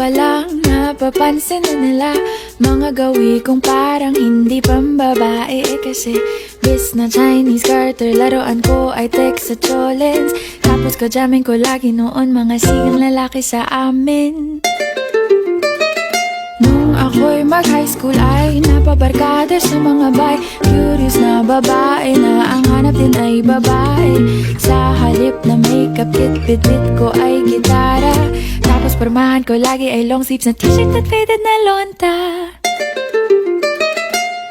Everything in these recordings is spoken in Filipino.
pa lang napapansin na nila mga gawi kong parang hindi pambabae. Kasi bis na Chinese Carter, laruan ko ay Texas Cholens. Tapos ko jamming ko lagi noon mga sigang lalaki sa amin. Nung ako'y mag-high school ay napabarkada sa mga bay. Curious na babae na ang hanap din ay babae. Sa halip na makeup kit, bit-bit ko ay gitara. Tapos pormahan ko lagi ay long sleeves na t-shirt at faded na lonta.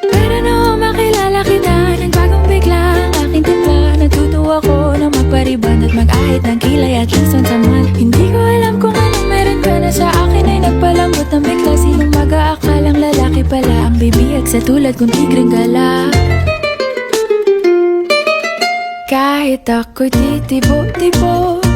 Pero nung makilala kita, nagbagong bigla ang aking timpla. Natutuwa ko na magpariban at mag-ahit ng kilay at lungsong saman. Hindi ko alam kung anong meron ka na sa akin ay nagpalambot ng bigla. Sinong mag-aakalang lalaki pala ang bibihag sa tulad kong tigreng gala. Kahit ako'y titibok-tibok,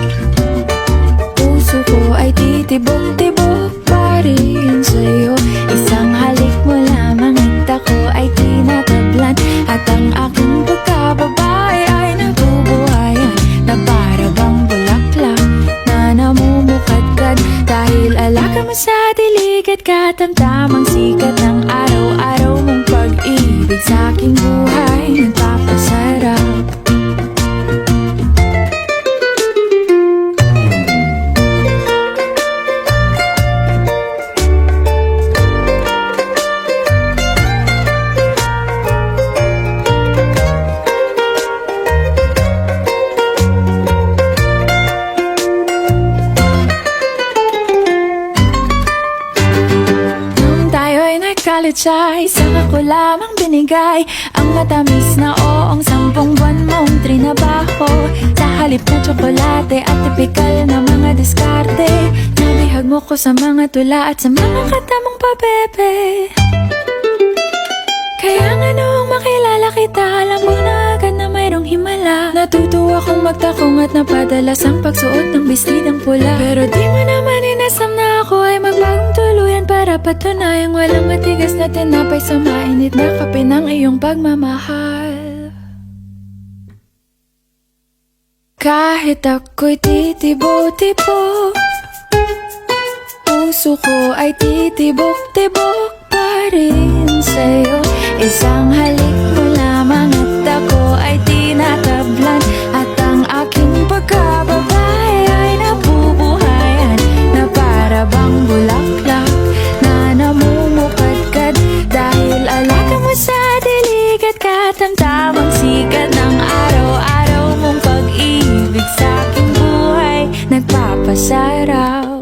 puso ko ay titibok-tibok pa rin sa'yo. Isang halik mo lamang at ako ay tinatablan. At ang aking pagkababae ay nabubuhayan na para bang bulaklak na namumukadkad. Dahil alaga mo sa dilig at katamtamang sikat ng araw-araw mong pag-ibig sa aking buhay nagpapasarap. College ay saka ko lamang binigay ang matamis na oong 10 buwan mong trinabaho. Sa halip na tsokolate at tipikal na mga diskarte, nabihag mo ko sa mga tula at sa mga katamong pabebe. Kaya nga noong makilala kita, alam mo na agad na mayroong himala. Natutuwa kong magtakong at napadalas ang pagsuot ng bestidang pula. Pero di mo naman inasam na ako ay magbagong tuluyan para patunayang walang matigas na tinapay sa mainit na kape ng iyong pagmamahal. Kahit ako'y titibok-tibok, puso ko ay titibok-tibok pa rin sa'yo. Isang halik mo lamang at ako ay tinatablan. At ang aking pagkababae ay nabubuhayan na para bang bulaklak na namumukadkad. Dahil alaga mo sa dilig at katamtamang sikat ng araw-araw mong pag-ibig sa aking buhay nagpapasarap.